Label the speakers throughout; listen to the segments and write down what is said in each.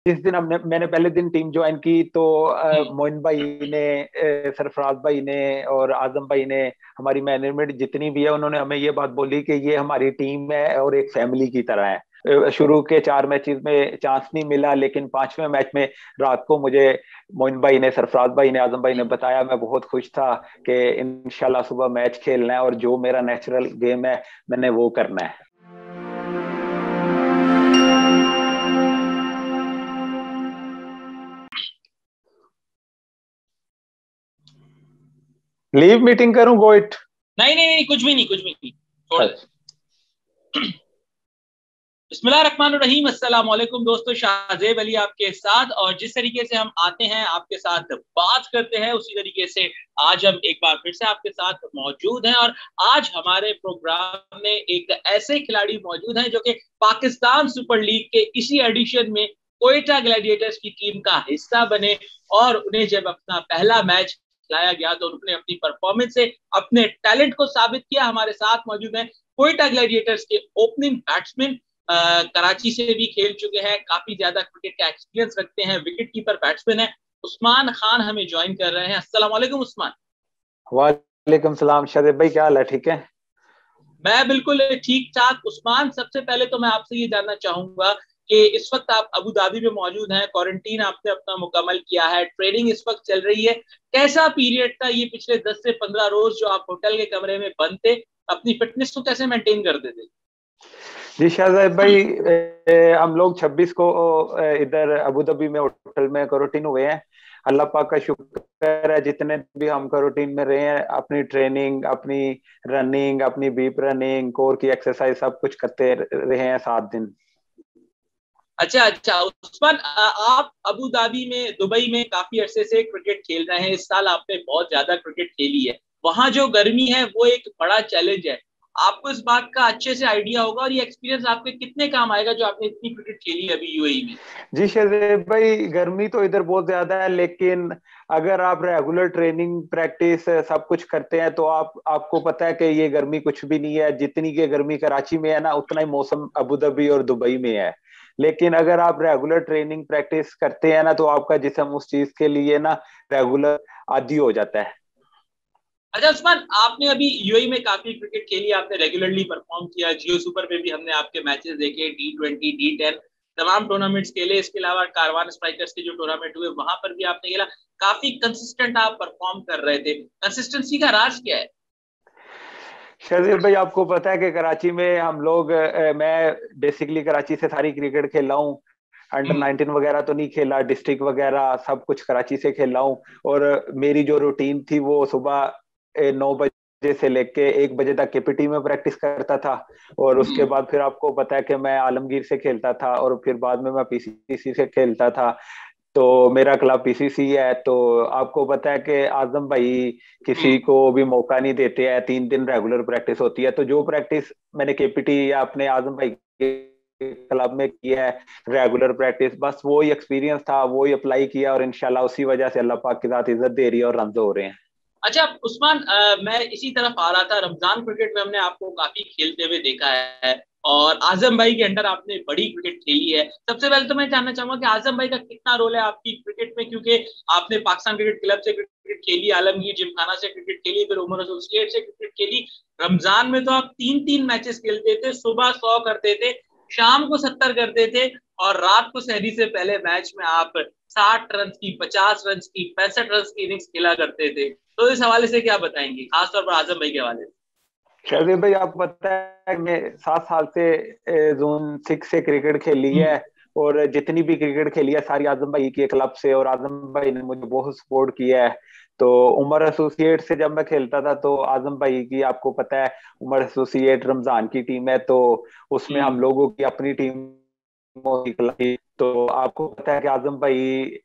Speaker 1: जिस दिन मैंने पहले दिन टीम ज्वाइन की तो मोइन भाई ने, सरफराज भाई ने और आजम भाई ने, हमारी मैनेजमेंट जितनी भी है, उन्होंने हमें ये बात बोली कि ये हमारी टीम है और एक फैमिली की तरह है। शुरू के 4 मैचेस में चांस नहीं मिला, लेकिन 5वें मैच में रात को मुझे मोइन भाई ने, सरफराज भाई ने, आजम भाई ने बताया। मैं बहुत खुश था कि इंशाल्लाह सुबह मैच खेलना है और जो मेरा नेचुरल गेम है मैंने वो करना है। लीव मीटिंग करूं गोइट?
Speaker 2: नहीं नहीं नहीं, कुछ भी नहीं, कुछ भी नहीं, छोड़ दे।
Speaker 1: अच्छा।
Speaker 2: बिस्मिल्लाहिर्रहमानिर्रहीम, अस्सलाम वालेकुम दोस्तों, शाहजेब अली आपके साथ। और जिस तरीके से हम आते हैं आपके साथ बात करते हैं, उसी तरीके से आज हम एक बार फिर से आपके साथ मौजूद हैं। और आज हमारे प्रोग्राम में एक ऐसे खिलाड़ी मौजूद हैं जो कि पाकिस्तान सुपर लीग के इसी एडिशन में कोयटा ग्लैडिएटर्स की टीम का हिस्सा बने। और उन्हें जब अपना पहला मैच खिलाया गया तो उन्होंने अपनी परफॉर्मेंस से अपने टैलेंट को साबित किया। हमारे साथ मौजूद हैं कोयटा ग्लैडिएटर्स के ओपनिंग बैट्समैन, कराची से भी खेल चुके हैं, काफी ज्यादा क्रिकेट का एक्सपीरियंस रखते हैं, विकेट कीपर बैट्समैन है, उस्मान खान हमें ज्वाइन कर रहे हैं। अस्सलाम वालेकुम उस्मान।
Speaker 1: वालेकुम सलाम शादेब भाई, क्या हाल है? ठीक है?
Speaker 2: मैं बिल्कुल ठीक ठाक उस्मान। सबसे पहले तो मैं आपसे ये जानना चाहूंगा कि इस वक्त आप अबू धाबी में मौजूद हैं, क्वारंटीन आपने अपना मुकम्मल किया है, ट्रेनिंग इस वक्त चल रही है, कैसा पीरियड था ये पिछले 10 से 15 रोज जो आप होटल के कमरे में बंद थे? अपनी फिटनेस को कैसे मेंटेन करते थे?
Speaker 1: जी शाहजेब भाई, हम लोग 26 को इधर अबू धाबी में होटल में क्वारंटीन हुए हैं। अल्लाह पाक का शुक्र है, जितने भी हम क्वारंटीन में रहे हैं अपनी ट्रेनिंग, अपनी रनिंग, अपनी बीप रनिंग, कोर की एक्सरसाइज सब कुछ करते रहे हैं 7 दिन।
Speaker 2: अच्छा अच्छा उस्मान, आप अबू धाबी में, दुबई में काफी अरसे से क्रिकेट खेल रहे हैं। इस साल आपने बहुत ज्यादा क्रिकेट खेली है। वहां जो गर्मी है वो एक बड़ा चैलेंज है। आपको इस बात का अच्छे से आइडिया होगा, और ये एक्सपीरियंस आपके कितने काम आएगा जो आपने इतनी क्रिकेट खेली है अभी यूएई में?
Speaker 1: जी शाहजेब भाई, गर्मी तो इधर बहुत ज्यादा है, लेकिन अगर आप रेगुलर ट्रेनिंग, प्रैक्टिस सब कुछ करते हैं तो आपको पता है कि ये गर्मी कुछ भी नहीं है। जितनी की गर्मी कराची में है ना, उतना ही मौसम अबू धाबी और दुबई में है। लेकिन अगर आप रेगुलर ट्रेनिंग प्रैक्टिस करते हैं ना, तो आपका जिस्म उस चीज के लिए ना रेगुलर आदी हो जाता है।
Speaker 2: अच्छा उस्मान, आपने अभी यूएई में काफी क्रिकेट खेली, आपने रेगुलरली परफॉर्म किया, जियो सुपर पे भी हमने आपके मैचेस देखे, T20 D10 तमाम टूर्नामेंट्स खेले। इसके अलावा कारवान स्ट्राइकर्स के जो टूर्नामेंट हुए वहां पर भी आपने खेला। काफी कंसिस्टेंट आप परफॉर्म कर रहे थे। कंसिस्टेंसी का राज क्या है?
Speaker 1: शरीफ भाई, आपको पता है कि कराची में हम लोग, मैं बेसिकली कराची से सारी क्रिकेट खेला हूँ। अंडर 19 वगैरह तो नहीं खेला, डिस्ट्रिक्ट वगैरह सब कुछ कराची से खेला हूँ। और मेरी जो रूटीन थी वो सुबह 9 बजे से लेके 1 बजे तक केपीटी में प्रैक्टिस करता था। और उसके बाद फिर आपको पता है कि मैं आलमगीर से खेलता था और फिर बाद में मैं पीसीसी से खेलता था। तो मेरा क्लब पीसीसी है। तो आपको पता है कि आजम भाई किसी को भी मौका नहीं देते हैं, 3 दिन रेगुलर प्रैक्टिस होती है। तो जो प्रैक्टिस मैंने केपीटी या अपने आजम भाई के क्लब में की है, रेगुलर प्रैक्टिस, बस वो ही एक्सपीरियंस था, वो ही अप्लाई किया और इंशाल्लाह उसी वजह से अल्लाह पाक के साथ इज्जत दे रही है और रन हो रहे हैं।
Speaker 2: अच्छा उस्मान, मैं इसी तरफ आ रहा था। रमजान क्रिकेट में हमने आपको काफी खेलते हुए देखा है, और आजम भाई के अंडर आपने बड़ी क्रिकेट खेली है। सबसे पहले तो मैं जानना चाहूंगा कि आजम भाई का कितना रोल है आपकी क्रिकेट में, क्योंकि आपने पाकिस्तान क्रिकेट क्लब से क्रिकेट खेली, आलमगीर जिमखाना से क्रिकेट खेली, फिर उमर एसोसिएट से क्रिकेट खेली। रमजान में तो आप 3 3 मैचेस खेलते थे, सुबह 100 करते थे, शाम को 70 करते थे, और रात को सहरी से पहले मैच में आप 60 रन की, 50 रन की, 65 रन की इनिंग्स खेला करते थे। तो इस हवाले से क्या बताएंगे, खासतौर पर आजम भाई के हवाले से?
Speaker 1: शहजेब भाई, आपको पता है मैं 7 साल से जोन 6 से क्रिकेट खेली है। और जितनी भी क्रिकेट खेली है सारी आजम भाई की क्लब से, और आजम भाई ने मुझे बहुत सपोर्ट किया है। तो उमर एसोसिएट से जब मैं खेलता था तो आजम भाई की, आपको पता है, उमर एसोसिएट रमजान की टीम है, तो उसमें हम लोगों की अपनी टीम होती क्लब की। तो आपको पता है कि आजम भाई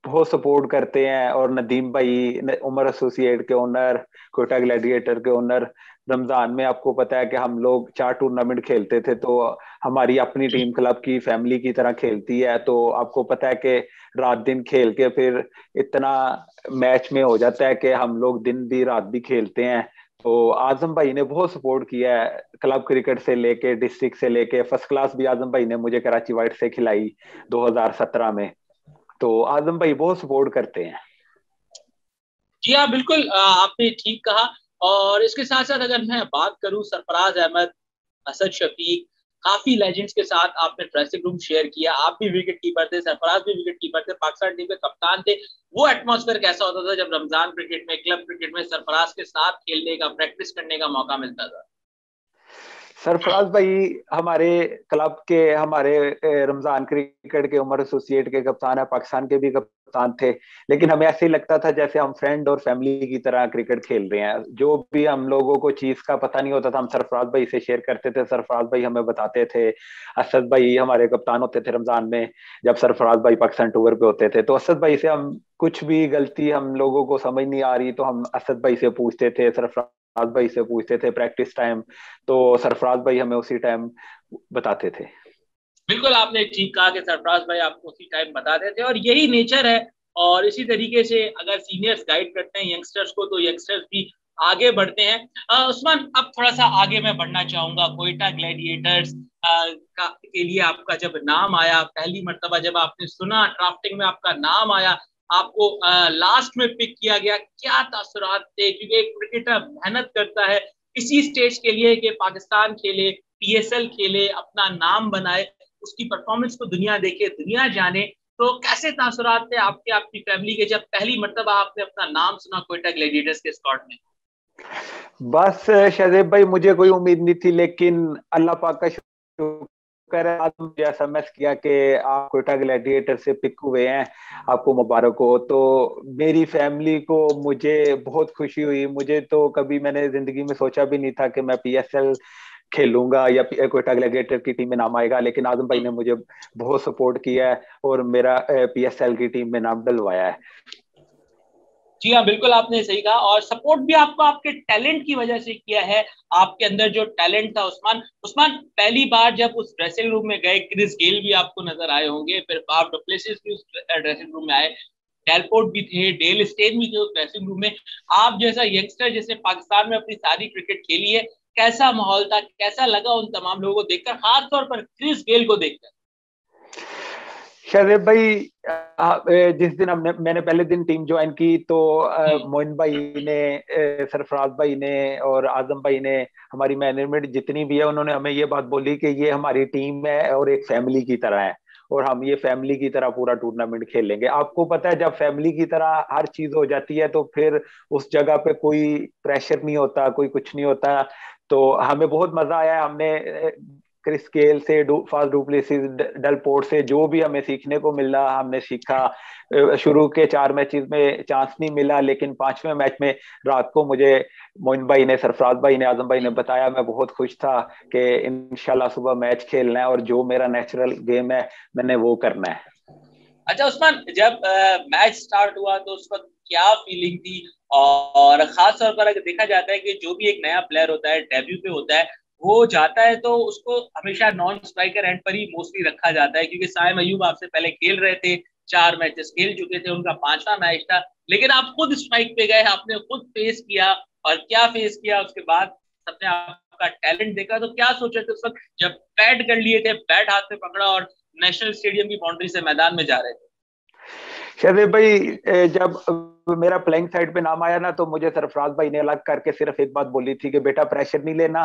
Speaker 1: बहुत सपोर्ट करते हैं। और नदीम भाई, उमर एसोसिएट के ओनर, कोटा ग्लैडिएटर के ओनर, रमजान में आपको पता है कि हम लोग 4 टूर्नामेंट खेलते थे। तो हमारी अपनी टीम क्लब की फैमिली की तरह खेलती है। तो आपको पता है कि रात दिन खेल के फिर इतना मैच में हो जाता है कि हम लोग दिन भी रात भी खेलते हैं। तो आजम भाई ने बहुत सपोर्ट किया है, क्लब क्रिकेट से लेके डिस्ट्रिक्ट से लेके फर्स्ट क्लास भी आजम भाई ने मुझे कराची वाइट से खिलाई 2017 में। तो आजम भाई बहुत सपोर्ट करते हैं।
Speaker 2: जी हाँ, बिल्कुल आपने ठीक कहा। और इसके साथ साथ अगर मैं बात करूं, सरफराज अहमद, असद शफीक, काफी लेजेंड्स के साथ आपने ड्रेसिंग रूम शेयर किया। आप भी विकेट कीपर थे, सरफराज भी विकेट कीपर थे, पाकिस्तान टीम के कप्तान थे। वो एटमॉस्फेयर कैसा होता था जब रमजान क्रिकेट में, क्लब क्रिकेट में सरफराज के साथ खेलने का, प्रैक्टिस करने का मौका मिलता था?
Speaker 1: सरफराज भाई हमारे क्लब के, हमारे रमजान क्रिकेट के उमर एसोसिएट के कप्तान है, पाकिस्तान के भी कप्तान थे। लेकिन हमें ऐसे ही लगता था जैसे हम फ्रेंड और फैमिली की तरह क्रिकेट खेल रहे हैं। जो भी हम लोगों को चीज का पता नहीं होता था, हम सरफराज भाई से शेयर करते थे, सरफराज भाई हमें बताते थे। असद भाई हमारे कप्तान होते थे रमजान में, जब सरफराज भाई पाकिस्तान टूर पे होते थे। तो असद भाई से हम कुछ भी गलती हम लोगों को समझ नहीं आ रही तो हम असद भाई से पूछते थे, सरफराज भाई से पूछते थे प्रैक्टिस टाइम। तो सरफराज भाई हमें उसी टाइम बताते थे।
Speaker 2: बिल्कुल आपने ठीक कहा कि सरफराज भाई आपको उसी टाइम बताते थे, और यही नेचर है। और इसी तरीके से अगर सीनियर्स गाइड करते हैं यंगस्टर्स को, तो यंगस्टर्स भी आगे बढ़ते हैं। उस्मान, अब थोड़ा सा आगे मैं बढ़ना चाहूंगा। कोयटा ग्लैडिएटर्स के लिए आपका जब नाम आया, पहली मर्तबा जब आपने सुना, ड्राफ्टिंग में आपका नाम आया, आपको लास्ट में पिक किया गया, क्या तासुरात थे? क्योंकि एक क्रिकेटर मेहनत करता है इसी स्टेज के लिए कि पाकिस्तान खेले, पीएसएल खेले, अपना नाम बनाए, उसकी परफॉर्मेंस को दुनिया देखे, दुनिया जाने। तो कैसे तासुरात थे आपके, आपकी फैमिली के, जब पहली मर्तबा आपने अपना नाम सुना कोयटा ग्लैडिएटर्स के स्क्वाड में?
Speaker 1: बस शहजेब भाई मुझे कोई उम्मीद नहीं थी, लेकिन अल्लाह पाक का शुक्र है, आज मुझे एसएमएस किया कि आप कोयटा ग्लैडिएटर से पिक हुए हैं, आपको मुबारक हो। तो मेरी फैमिली को, मुझे बहुत खुशी हुई। मुझे तो कभी मैंने जिंदगी में सोचा भी नहीं था कि मैं पीएसएल खेलूंगा या कोयटा ग्लैडिएटर की टीम में नाम आएगा, लेकिन आजम भाई ने मुझे बहुत सपोर्ट किया है और मेरा पीएसएल की टीम में नाम डलवाया है।
Speaker 2: जी हाँ, बिल्कुल आपने सही कहा। और सपोर्ट भी आपको आपके टैलेंट की वजह से किया है। आपके अंदर जो टैलेंट था, उस्मान उस्मान पहली बार जब उस ड्रेसिंग रूम में गए, क्रिस गेल भी आपको नजर आए होंगे, फिर फाफ डु प्लेसिस भी उस ड्रेसिंग रूम में आए, डेलपोर्ट भी थे, डेल स्टेन भी थे उस ड्रेसिंग रूम में। आप जैसा यंगस्टर, जैसे पाकिस्तान में अपनी सारी क्रिकेट खेली है, कैसा माहौल था, कैसा लगा उन तमाम लोगों को देखकर, खास तौर पर क्रिस गेल को देखकर?
Speaker 1: शहजेब भाई, जिस दिन मैंने पहले दिन टीम ज्वाइन की तो
Speaker 2: हम्म।
Speaker 1: मोइन भाई ने, सरफराज भाई ने और आजम भाई ने, हमारी मैनेजमेंट जितनी भी है, उन्होंने हमें ये बात बोली कि ये हमारी टीम है और एक फैमिली की तरह है, और हम ये फैमिली की तरह पूरा टूर्नामेंट खेलेंगे। आपको पता है, जब फैमिली की तरह हर चीज हो जाती है तो फिर उस जगह पे कोई प्रेशर नहीं होता, कोई कुछ नहीं होता। तो हमें बहुत मजा आया। हमने क्रिस गेल से, फास्ट डुप्लेसिस, डेलपोर्ट से जो भी हमें सीखने को मिला हमने सीखा। शुरू के 4 मैचेस में चांस नहीं मिला, लेकिन 5वें मैच में रात को मुझे मोइन भाई ने, सरफराज भाई ने, आजम भाई ने बताया। मैं बहुत खुश था कि इंशाल्लाह सुबह मैच खेलना है और जो मेरा नेचुरल गेम है मैंने वो करना है।
Speaker 2: अच्छा उस्मान, जब मैच स्टार्ट हुआ तो उस वक्त क्या फीलिंग थी? और खास तौर पर अगर देखा जाता है कि जो भी एक नया प्लेयर होता है, डेब्यू पे होता है, वो जाता है तो उसको हमेशा नॉन स्ट्राइकर एंड पर ही मोस्टली रखा जाता है, क्योंकि साइम अयूब आपसे पहले खेल रहे थे, 4 मैचेस खेल चुके थे, उनका 5वां मैच था। लेकिन आप खुद स्ट्राइक पे गए, आपने खुद फेस किया, और क्या फेस किया उसके बाद सबने आपका टैलेंट देखा, तो क्या सोचा थे उस वक्त जब बैट कर लिए थे, बैट हाथ में पकड़ा और नेशनल स्टेडियम की बाउंड्री से मैदान में जा रहे थे?
Speaker 1: शहदेव भाई, जब मेरा प्लेइंग साइड पे नाम आया ना, तो मुझे सरफराज भाई ने अलग करके सिर्फ एक बात बोली थी कि बेटा प्रेशर नहीं लेना,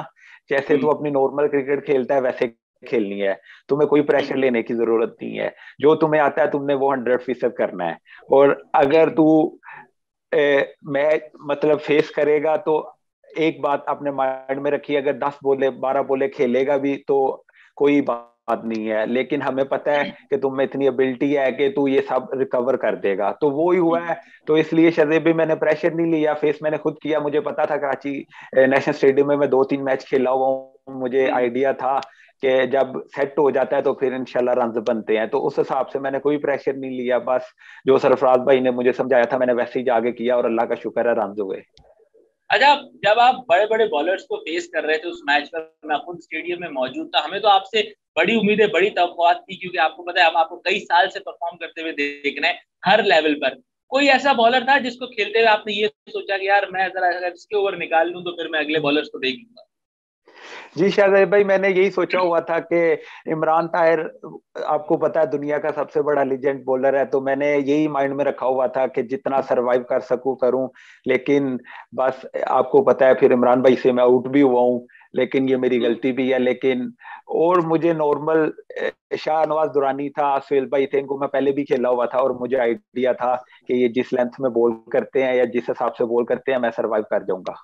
Speaker 1: जैसे तू
Speaker 2: हम्म।
Speaker 1: अपनी नॉर्मल क्रिकेट खेलता है वैसे खेलनी है, तुम्हें कोई प्रेशर लेने की जरूरत नहीं है, जो तुम्हें आता है तुमने वो 100% करना है। और अगर तू मैच मतलब फेस करेगा तो एक बात अपने माइंड में रखिए, अगर 10 बॉले 12 बॉले खेलेगा भी तो कोई बात नहीं है, लेकिन हमें पता है कि तुम में इतनी एबिलिटी है कि तू ये सब रिकवर कर देगा। तो वो ही हुआ है। तो इसलिए शदेब भी मैंने प्रेशर नहीं लिया, फेस मैंने खुद किया। मुझे पता था कराची नेशनल स्टेडियम में मैं 2-3 मैच खेला हुआ हूँ, मुझे आइडिया था कि जब सेट हो जाता है तो फिर इंशाल्लाह रन बनते हैं। तो उस हिसाब से मैंने कोई प्रेशर नहीं लिया, बस जो सरफराज भाई ने मुझे समझाया था मैंने वैसे ही जाके किया और अल्लाह का शुक्र है रन हुए।
Speaker 2: अच्छा, जब आप बड़े बड़े बॉलर्स को फेस कर रहे थे उस मैच पर, मैं खुद स्टेडियम में मौजूद था, हमें तो आपसे बड़ी उम्मीदें, बड़ी तवक्कुआत थी, क्योंकि आपको पता है हम आपको कई साल से परफॉर्म करते हुए देख रहे हैं हर लेवल पर। कोई ऐसा बॉलर था जिसको खेलते हुए आपने ये सोचा कि यार मैं जरा अगर इसके ओवर निकाल लूं तो फिर मैं अगले बॉलर्स को देख लूंगा?
Speaker 1: जी शायद भाई, मैंने यही सोचा हुआ था कि इमरान ताहिर, आपको पता है, दुनिया का सबसे बड़ा लीजेंड बॉलर है, तो मैंने यही माइंड में रखा हुआ था कि जितना सरवाइव कर सकूं करूं। लेकिन बस आपको पता है, फिर इमरान भाई से मैं आउट भी हुआ हूं, लेकिन ये मेरी गलती भी है। लेकिन और मुझे नॉर्मल शाहनवाज दुरानी था, सुहेल भाई थे, इनको मैं पहले भी खेला हुआ था और मुझे आइडिया था कि ये जिस लेंथ में बॉल करते हैं या जिस हिसाब से बॉल करते हैं मैं सरवाइव कर जाऊंगा।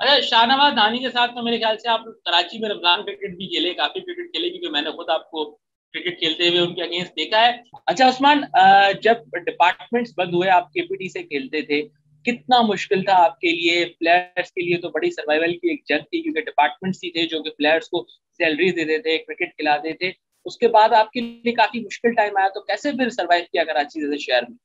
Speaker 2: अच्छा, शाहनवाज धानी के साथ तो मेरे ख्याल से आप कराची में रमजान क्रिकेट भी खेले, काफी क्रिकेट खेले, क्योंकि मैंने खुद आपको क्रिकेट खेलते हुए उनके अगेंस्ट देखा है। अच्छा उस्मान, जब डिपार्टमेंट्स बंद हुए, आप केपीटी से खेलते थे, कितना मुश्किल था आपके लिए? प्लेयर्स के लिए तो बड़ी सर्वाइवल की एक जंग थी, क्योंकि डिपार्टमेंट्स ही थे जो कि प्लेयर्स को सैलरी देते थे, क्रिकेट खिलाते थे। उसके बाद आपके लिए काफी मुश्किल टाइम आया, तो कैसे फिर सर्वाइव किया कराची जैसे शहर में?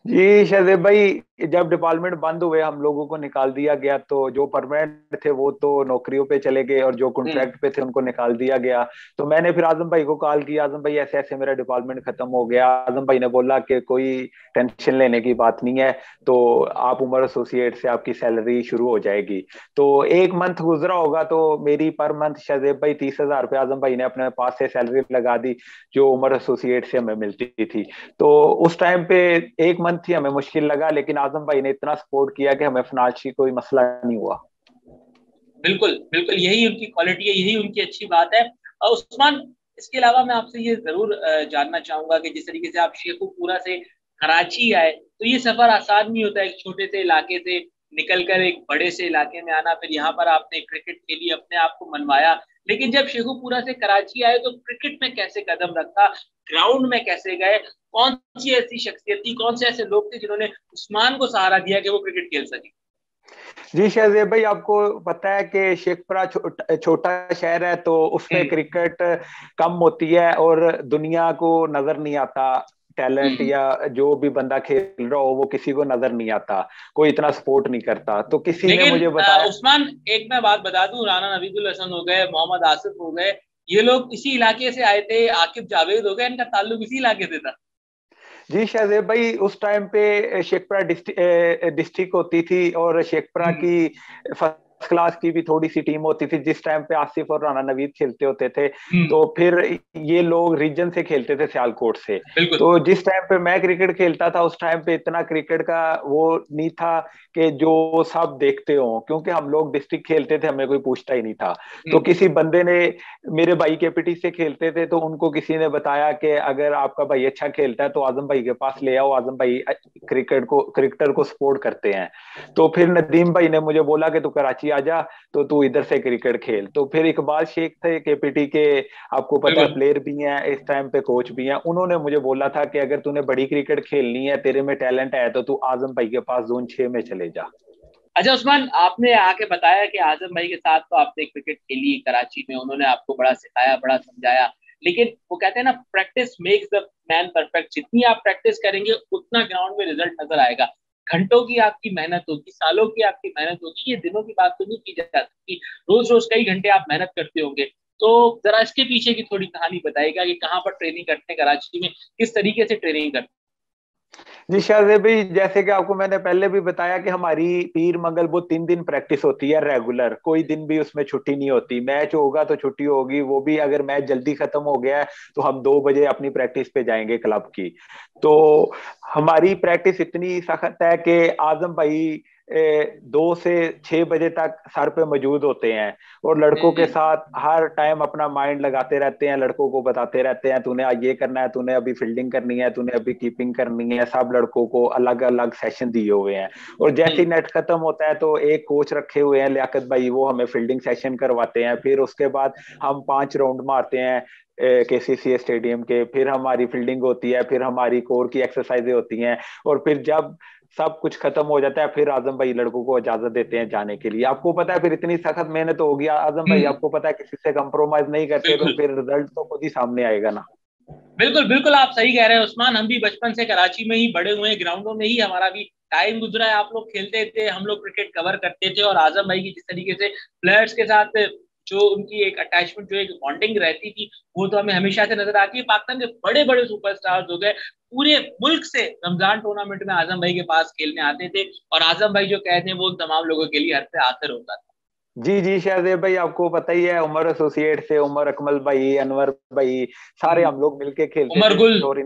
Speaker 1: जी शाहजेब भाई, जब डिपार्टमेंट बंद हुए, हम लोगों को निकाल दिया गया, तो जो परमानेंट थे वो तो नौकरियों पे चले गए और जो
Speaker 2: हम्म।
Speaker 1: कॉन्ट्रैक्ट पे थे उनको निकाल दिया गया। तो मैंने फिर आजम भाई को कॉल किया, आजम भाई ऐसे ऐसे मेरा डिपार्टमेंट खत्म हो गया। आजम भाई ने बोला कि कोई टेंशन लेने की बात नहीं है, तो आप उमर एसोसिएट से आपकी सैलरी शुरू हो जाएगी। तो एक मंथ गुजरा होगा, तो मेरी पर मंथ शाहजेब भाई 30,000 रुपये आजम भाई ने अपने पास से सैलरी लगा दी, जो उमर एसोसिएट से हमें मिलती थी। तो उस टाइम पे एक मंथ ही हमें मुश्किल लगा, लेकिन आजम भाई ने इतना सपोर्ट किया कि हमें फाइनेंशियल कोई मसला नहीं हुआ।
Speaker 2: बिल्कुल बिल्कुल, यही उनकी क्वालिटी है, यही उनकी अच्छी बात है। और उस्मान, इसके अलावा मैं आपसे ये जरूर जानना चाहूंगा कि जिस तरीके से आप शेखुपुरा से कराची आए, तो ये सफर आसान नहीं होता, एक छोटे से इलाके से निकलकर एक बड़े से इलाके में आना, फिर यहाँ पर आपने क्रिकेट खेली, अपने आप को मनवाया। लेकिन जब शेखुपुरा से कराची आए तो क्रिकेट में कैसे कदम रखा, ग्राउंड में कैसे गए, कौन सी ऐसी शख्सियत थी, कौन से ऐसे लोग थे जिन्होंने उस्मान को सहारा दिया कि वो क्रिकेट खेल सके?
Speaker 1: जी शाहजेब भाई, आपको पता है कि शेखपुरा छोटा शहर है, तो उसमें
Speaker 2: हम्म।
Speaker 1: क्रिकेट कम होती है और दुनिया को नजर नहीं आता टैलेंट,
Speaker 2: हम्म।
Speaker 1: या जो भी बंदा खेल रहा हो वो किसी को नजर नहीं आता, कोई इतना सपोर्ट नहीं करता। तो किसी ने
Speaker 2: लेकिन
Speaker 1: मुझे बताया।
Speaker 2: उस्मान, एक मैं बात बता दूं, राना नवीदुल हसन हो गए, मोहम्मद आसिफ हो गए, ये लोग इसी इलाके से आए थे, आकिब जावेद हो गए, इनका ताल्लुक इसी इलाके से था।
Speaker 1: जी शाहजेब भाई, उस टाइम पे शेखपुरा डिस्ट्रिक्ट होती थी और शेखपुरा
Speaker 2: हम्म।
Speaker 1: की फर्स्ट क्लास की भी थोड़ी सी टीम होती थी, जिस टाइम पे आसिफ और राना नवीद खेलते होते थे।
Speaker 2: हम्म।
Speaker 1: तो फिर ये लोग रीजन से खेलते थे, सियालकोट से।
Speaker 2: बिल्कुल।
Speaker 1: तो जिस टाइम पे मैं क्रिकेट खेलता था, उस टाइम पे इतना क्रिकेट का वो नहीं था कि जो सब देखते हो, क्योंकि हम लोग डिस्ट्रिक्ट खेलते थे, हमें कोई पूछता ही नहीं था। तो
Speaker 2: हम्म।
Speaker 1: किसी बंदे ने, मेरे भाई केपीटी से खेलते थे, तो उनको किसी ने बताया कि अगर आपका भाई अच्छा खेलता है तो आजम भाई के पास ले आओ, आजम भाई क्रिकेटर को सपोर्ट करते हैं। तो फिर नदीम भाई ने मुझे बोला कि तू कराची आ जा, तो तू इधर से क्रिकेट खेल। तो फिर इकबाल शेख थे केपीटी के, आपको पता है,
Speaker 2: बिल्कुल।
Speaker 1: प्लेयर भी हैं इस टाइम पे, कोच भी हैं, उन्होंने मुझे बोला था कि अगर तूने बड़ी क्रिकेट खेलनी है, तेरे में टैलेंट है, तो तू आजम भाई के पास जोन 6 में चले जा।
Speaker 2: अच्छा उस्मान, आपने आके बताया कि आजम भाई के साथ तो आपने क्रिकेट खेली कराची में, उन्होंने आपको बड़ा सिखाया, बड़ा समझाया। लेकिन वो कहते हैं ना, practice makes the man perfect. जितनी आप प्रैक्टिस करेंगे उतना ग्राउंड में रिजल्ट नजर आएगा। घंटों की आपकी मेहनत होगी, सालों की आपकी मेहनत होगी, ये दिनों की बात तो नहीं की जा सकती। रोज रोज कई घंटे आप मेहनत करते होंगे। तो जरा इसके पीछे की थोड़ी कहानी बताइएगा कि कहाँ पर ट्रेनिंग करते हैं कराची में, किस तरीके से ट्रेनिंग करते
Speaker 1: जी शाहजेब भाई, जैसे कि आपको मैंने पहले भी बताया कि हमारी पीर मंगल वो 3 दिन प्रैक्टिस होती है रेगुलर, कोई दिन भी उसमें छुट्टी नहीं होती। मैच होगा तो छुट्टी होगी, वो भी अगर मैच जल्दी खत्म हो गया है तो हम 2 बजे अपनी प्रैक्टिस पे जाएंगे क्लब की। तो हमारी प्रैक्टिस इतनी सख्त है कि आजम भाई 2 से 6 बजे तक सर पे मौजूद होते हैं और लड़कों के
Speaker 2: हैं?
Speaker 1: साथ हर टाइम अपना माइंड लगाते रहते हैं, लड़कों को बताते रहते हैं, तूने आज ये करना है, तूने अभी फील्डिंग करनी है, तूने अभी कीपिंग करनी है। सब लड़कों को अलग अलग सेशन दिए हुए हैं और जैसे ही नेट खत्म होता है तो एक कोच रखे हुए हैं लियाकत भाई, वो हमें फील्डिंग सेशन करवाते हैं। फिर उसके बाद हम 5 राउंड मारते हैं केसीसी स्टेडियम के, फिर हमारी फील्डिंग होती है, फिर हमारी कोर की एक्सरसाइजें होती हैं, और फिर जब सब कुछ खत्म हो जाता है फिर आजम भाई लड़कों को इजाजत देते हैं जाने के लिए। आपको पता है, फिर इतनी सख्त मेहनत होगी आजम भाई,
Speaker 2: हम्म।
Speaker 1: आपको पता है किसी से कंप्रोमाइज नहीं करते, तो
Speaker 2: बिल्कुल
Speaker 1: फिर रिजल्ट तो खुद ही सामने आएगा ना।
Speaker 2: बिल्कुल बिल्कुल, आप सही कह रहे हैं उस्मान। हम भी बचपन से कराची में ही बड़े हुए हैं, ग्राउंडों में ही हमारा भी टाइम गुजरा है। आप लोग खेलते थे, हम लोग क्रिकेट कवर करते थे, और आजम भाई की जिस तरीके से प्लेयर्स के साथ जो उनकी एक अटैचमेंट, जो एक बॉन्डिंग रहती थी, वो तो हमें हमेशा से नजर आती है। पाकिस्तान के बड़े बड़े सुपरस्टार्स हो गए, पूरे मुल्क से रमजान टूर्नामेंट में आजम भाई के पास खेलने आते थे, और आजम भाई जो कहते हैं वो उन तमाम लोगों के लिए हर पे आखिर होता था।
Speaker 1: जी जी शाहजेब भाई, आपको पता ही है, उमर एसोसिएट से उमर अकमल भाई, अनवर भाई, सारे हम लोग मिलके खेलते
Speaker 2: उमर
Speaker 1: थे।
Speaker 2: गुल।
Speaker 1: और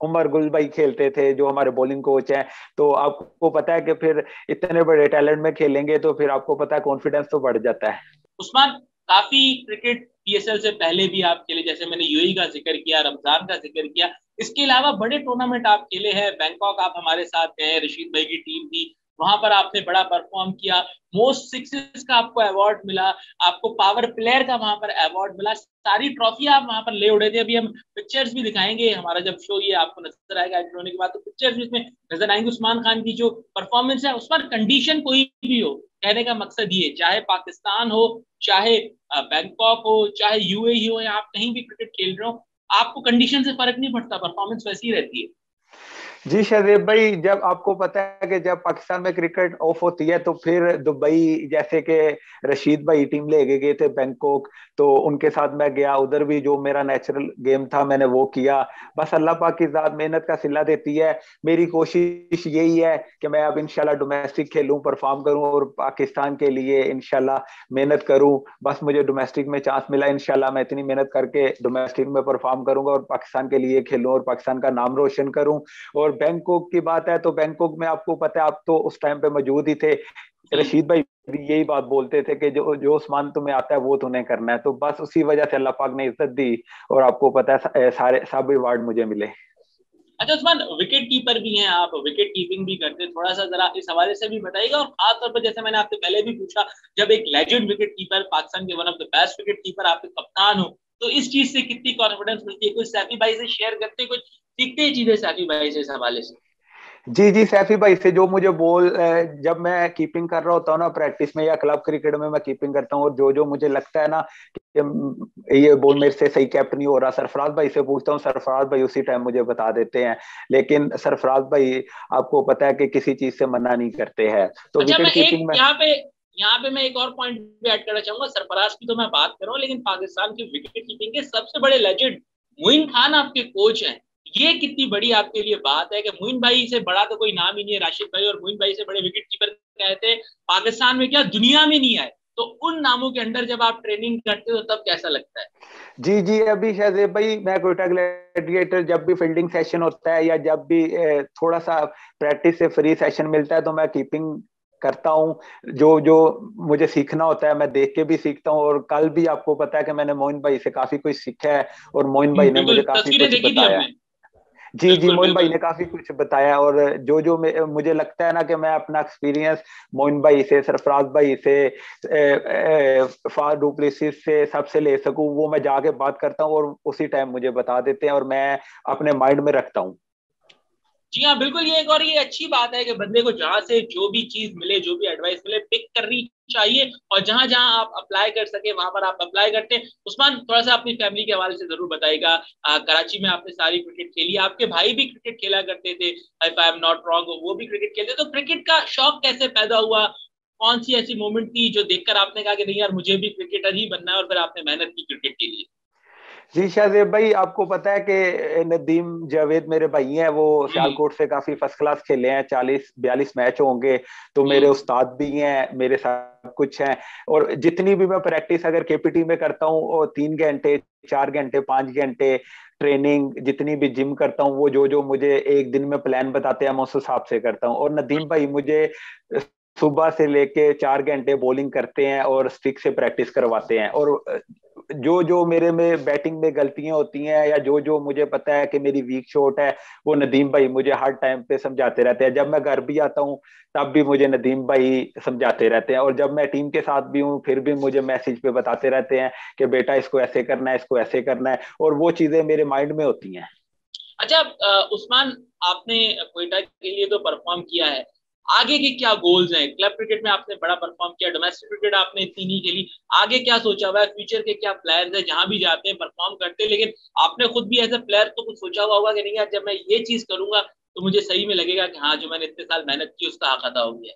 Speaker 1: उमर गुल भाई खेलते थे जो हमारे बॉलिंग कोच हैं। तो आपको पता है कि फिर इतने बड़े टैलेंट में खेलेंगे तो फिर आपको पता है कॉन्फिडेंस तो बढ़ जाता है।
Speaker 2: उस्मान, काफी क्रिकेट पीएसएल से पहले भी आप खेले, जैसे मैंने यूएई का जिक्र किया, रमजान का जिक्र किया, इसके अलावा बड़े टूर्नामेंट आप खेले हैं। बैंकॉक आप हमारे साथ गए, रशीद भाई की टीम थी, वहां पर आपने बड़ा परफॉर्म किया। मोस्ट सिक्सेस का आपको अवार्ड मिला, आपको पावर प्लेयर का वहां पर अवार्ड मिला, सारी ट्रॉफी आप वहां पर ले उड़े थे। अभी हम पिक्चर्स भी दिखाएंगे, हमारा जब शो ये आपको नजर आएगा एडिट होने के बाद, तो पिक्चर्स भी इसमें नजर आएंगे। उस्मान खान की जो परफॉर्मेंस है, उस पर कंडीशन कोई भी हो, कहने का मकसद ये, चाहे पाकिस्तान हो, चाहे बैंकॉक हो, चाहे यूएई हो, या आप कहीं भी क्रिकेट खेल रहे हो, आपको कंडीशन से फर्क नहीं पड़ता, परफॉर्मेंस वैसी रहती है।
Speaker 1: जी शाहजेब भाई, जब आपको पता है कि जब पाकिस्तान में क्रिकेट ऑफ होती है तो फिर दुबई, जैसे कि रशीद भाई टीम ले गए थे बैंकॉक, तो उनके साथ मैं गया, उधर भी जो मेरा नेचुरल गेम था मैंने वो किया। बस अल्लाह पाक की जात मेहनत का सिला देती है। मेरी कोशिश यही है कि मैं अब इंशाल्लाह डोमेस्टिक खेलूं, परफॉर्म करूं और पाकिस्तान के लिए इंशाल्लाह मेहनत करूं। बस मुझे डोमेस्टिक में चांस मिला, इंशाल्लाह मैं इतनी मेहनत करके डोमेस्टिक में परफॉर्म करूंगा और पाकिस्तान के लिए खेलूं और पाकिस्तान का नाम रोशन करूं। और बैंकॉक की बात है तो बैंकॉक में आपको पता है, आप तो उस टाइम पे मौजूद ही थे, रशीद भाई भी यही बात बोलते थे कि जो जो उस्मान तुम्हें आता है वो तुम्हें करना है। तो बस उसी वजह से अल्लाह पाक ने इज्जत दी और आपको पता है सारे सब अवार्ड मुझे मिले।
Speaker 2: अच्छा उस्मान, विकेट कीपर भी हैं आप, विकेट कीपिंग भी करते हैं, थोड़ा सा जरा इस हवाले से भी बताइएगा। और खास तौर पर जैसे मैंने आपसे पहले भी पूछा, जब एक लेजेंड विकेट कीपर, पाकिस्तान के one of the best wicket keeper, आपके कप्तान हो, तो इस चीज से कितनी कॉन्फिडेंस मिलती है? कुछ सैफी भाई से शेयर करते, कुछ सीखते हैं चीजें सैफी भाई से इस हवाले से?
Speaker 1: जी जी सैफी भाई से जो मुझे जब मैं कीपिंग कर रहा होता हूँ ना प्रैक्टिस में या क्लब क्रिकेट में मैं कीपिंग करता हूँ, और जो जो मुझे लगता है ना कि ये बॉल मेरे से सही कैप्ट नहीं हो रहा, सरफराज भाई से पूछता हूँ, सरफराज भाई उसी टाइम मुझे बता देते हैं। लेकिन सरफराज भाई आपको पता है कि किसी चीज से मना नहीं करते हैं, तो
Speaker 2: अच्छा, मैं
Speaker 1: विकेट
Speaker 2: एक
Speaker 1: कीपिंग में।
Speaker 2: यहाँ पे मैं एक और पॉइंट भी ऐड करना चाहूंगा। सरफराज की तो मैं बात कर रहा हूँ, लेकिन पाकिस्तान की विकेट कीपिंग के सबसे बड़े लेजेंड मोइन खान आपके कोच हैं। ये कितनी बड़ी आपके लिए बात है कि मोइन भाई से बड़ा तो कोई नाम ही नहीं है, राशिद भाई और मोइन भाई से बड़े विकेट कीपर कहते हैं पाकिस्तान में, क्या दुनिया में नहीं आए। तो उन नामों के अंडर जब आप ट्रेनिंग करते हो तब कैसा लगता है?
Speaker 1: जी जी, अभी शाहजेब भाई मैं कोयटा ग्लैडिएटर जब भी फील्डिंग सेशन होता है या जब भी थोड़ा सा प्रैक्टिस से फ्री सेशन मिलता है तो मैं कीपिंग करता हूँ। जो जो मुझे सीखना होता है मैं देख के भी सीखता हूँ, और कल भी आपको पता है कि मैंने मोइन भाई से काफी कुछ सीखा है और मोइन भाई ने
Speaker 2: बिल्कुल,
Speaker 1: मुझे काफी
Speaker 2: तस्वीरें
Speaker 1: कुछ
Speaker 2: देखी थी
Speaker 1: बताया
Speaker 2: हमने।
Speaker 1: है। जी जी,
Speaker 2: बिल्कुल
Speaker 1: मोइन भाई
Speaker 2: बिल्कुल।
Speaker 1: ने काफी कुछ बताया, और जो जो मुझे लगता है ना कि मैं अपना एक्सपीरियंस मोइन भाई से, सरफराज भाई से, फार डुप्लेसिस से, सबसे ले सकूं, वो मैं जाके बात करता हूँ और उसी टाइम मुझे बता देते हैं और मैं अपने माइंड में रखता हूँ।
Speaker 2: जी हाँ बिल्कुल, ये एक और ये अच्छी बात है कि बंदे को जहां से जो भी चीज मिले, जो भी एडवाइस मिले, पिक करनी चाहिए, और जहां जहां आप अप्लाई कर सके वहां पर आप अप्लाई करते हैं। उस्मान, थोड़ा सा अपनी फैमिली के हवाले से जरूर बताइएगा। कराची में आपने सारी क्रिकेट खेली, आपके भाई भी क्रिकेट खेला करते थे, if I am not wrong, वो भी क्रिकेट खेलते, तो क्रिकेट का शौक कैसे पैदा हुआ? कौन सी ऐसी मोमेंट थी जो देखकर आपने कहा कि नहीं यार मुझे भी क्रिकेटर ही बनना है, और फिर आपने मेहनत की क्रिकेट के लिए?
Speaker 1: जी शाहजेब भाई, आपको पता है कि नदीम जावेद मेरे भाई हैं, वो
Speaker 2: हम्म।
Speaker 1: सियालकोट से काफी फर्स्ट क्लास खेले हैं, 40-42 मैच होंगे। तो मेरे
Speaker 2: हम्म।
Speaker 1: उस्ताद भी हैं, मेरे साथ कुछ हैं। और जितनी भी मैं प्रैक्टिस अगर केपीटी में करता हूँ, और 3 घंटे, 4 घंटे, 5 घंटे ट्रेनिंग, जितनी भी जिम करता हूँ, वो जो जो मुझे एक दिन में प्लान बताते हैं मैं उस हिसाब से करता हूँ। और नदीम भाई मुझे सुबह से लेके 4 घंटे बॉलिंग करते हैं और स्टिक से प्रैक्टिस करवाते हैं। और जो जो मेरे में बैटिंग में गलतियां होती हैं या जो जो मुझे पता है कि मेरी वीक शॉट है, वो नदीम भाई मुझे हर टाइम पे समझाते रहते हैं। जब मैं घर भी आता हूँ तब भी मुझे नदीम भाई समझाते रहते हैं, और जब मैं टीम के साथ भी हूँ फिर भी मुझे मैसेज पे बताते रहते हैं कि बेटा इसको ऐसे करना है, इसको ऐसे करना है, और वो चीजें मेरे माइंड में होती हैं।
Speaker 2: अच्छा उस्मान, आपने क्वेटा के लिए तो परफॉर्म किया है, आगे के क्या गोल्स हैं? क्लब क्रिकेट में आपने बड़ा परफॉर्म किया, डोमेस्टिक क्रिकेट आपने इतनी नहीं खेली, आगे क्या सोचा हुआ है? फ्यूचर के क्या प्लान्स है? जहां भी जाते हैं परफॉर्म करते हैं, लेकिन आपने खुद भी एज ए प्लेयर तो कुछ सोचा हुआ होगा कि नहीं यार जब मैं ये चीज करूंगा तो मुझे सही में लगेगा कि हाँ जो मैंने इतने साल मेहनत की उसका हक अदा हो गया।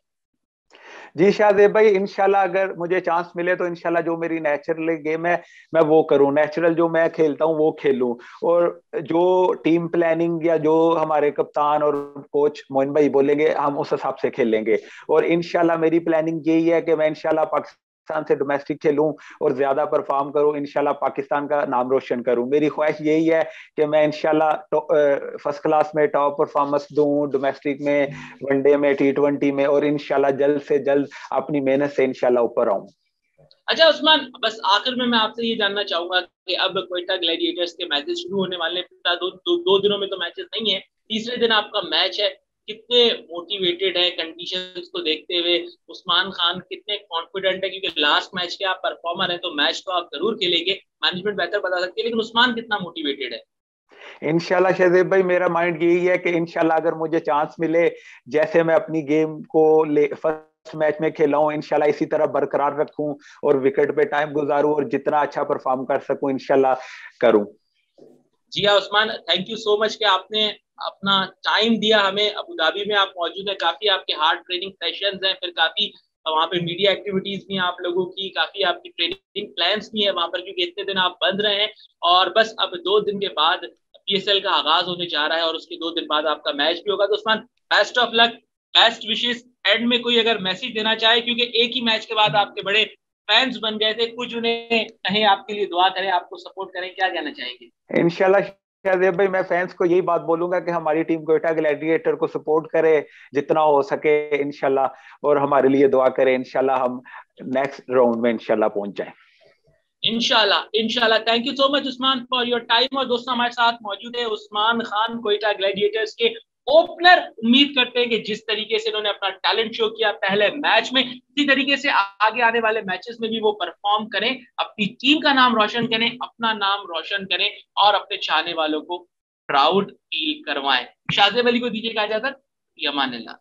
Speaker 1: जी शाहजेब भाई, इंशाल्लाह अगर मुझे चांस मिले तो इंशाल्लाह जो मेरी नेचुरल गेम है मैं वो करूं, नेचुरल जो मैं खेलता हूं वो खेलूं। और जो टीम प्लानिंग या जो हमारे कप्तान और कोच मोइन भाई बोलेंगे हम उस हिसाब से खेलेंगे। और इंशाल्लाह मेरी प्लानिंग यही है कि मैं इंशाल्लाह पाकिस्तान से डोमेस्टिक खेलूं और ज्यादा परफॉर्म करूं, इंशाल्लाह पाकिस्तान का नाम रोशन करूं। मेरी ख्वाहिश यही है कि मैं इंशाल्लाह फर्स्ट क्लास में टॉप परफॉर्मेंस दूं, डोमेस्टिक में, वनडे में, T20 में, और इंशाल्लाह जल्द से जल्द अपनी मेहनत से इंशाल्लाह ऊपर आऊं।
Speaker 2: अच्छा उस्मान, बस आखिर में मैं आपसे ये जानना चाहूंगा कि अब क्वेटा ग्लैडिएटर्स के मैचेस शुरू होने वाले हैं, दो दिनों में तो मैचेस नहीं है, तीसरे दिन आपका मैच है। कितने मोटिवेटेड है कंडीशंस को देखते हुए उस्मान खान, कितने कॉन्फिडेंट है? क्योंकि लास्ट मैच के आप परफॉर्मर हैं तो मैच तो आप जरूर खेलेंगे, मैनेजमेंट बेहतर बता सकती है, लेकिन उस्मान कितना मोटिवेटेड है?
Speaker 1: इंशाल्लाह शहजेब भाई, मेरा माइंड यही है कि इंशाल्लाह अगर मुझे चांस मिले, जैसे मैं अपनी गेम को फर्स्ट मैच में खेला हूं, इंशाल्लाह इसी तरह बरकरार रखूं और विकेट पे टाइम गुजारूं और जितना अच्छा परफॉर्म कर सकूं इंशाल्लाह करूं।
Speaker 2: जी हाँ Usman, thank you so much कि आपने अपना टाइम दिया हमें। अबू धाबी में आप मौजूद हैं, काफी आपके हार्ड ट्रेनिंग सेशंस हैं, फिर काफी वहाँ पे मीडिया एक्टिविटीज भी हैं आप लोगों की, काफी आपकी ट्रेनिंग प्लान्स भी है वहां पर, क्योंकि इतने दिन आप बंद रहे हैं। और बस अब 2 दिन के बाद PSL का आगाज होने जा रहा है और उसके 2 दिन बाद आपका मैच भी होगा। तो Usman, best of luck, best Vishesh. End में कोई अगर मैसेज देना चाहे, क्योंकि एक ही मैच के बाद आपके बड़े फैंस बन गए थे, कुछ उन्हें कहें, आपके लिए दुआ करें, आपको सपोर्ट करें, क्या कहना चाहेंगे?
Speaker 1: इंशाल्लाह शाहजेब भाई, मैं फैंस को यही बात बोलूंगा कि हमारी टीम क्वेटा ग्लैडिएटर को सपोर्ट करे जितना हो सके इंशाल्लाह, और हमारे लिए दुआ करे, इंशाल्लाह हम नेक्स्ट राउंड में इंशाल्लाह पहुंच जाएं।
Speaker 2: इंशाल्लाह इंशाल्लाह। Thank you so much Usman for your time. और दोस्तों, हमारे साथ मौजूद है उस्मान खान, क्वेटा ग्लैडिएटर्स के ओपनर। उम्मीद करते हैं कि जिस तरीके से इन्होंने अपना टैलेंट शो किया पहले मैच में, इसी तरीके से आगे आने वाले मैचेस में भी वो परफॉर्म करें, अपनी टीम का नाम रोशन करें, अपना नाम रोशन करें और अपने चाहने वालों को प्राउड फील करवाएं। शाहजेब अली को दीजिएगा इजाजत। अमान अल्लाह।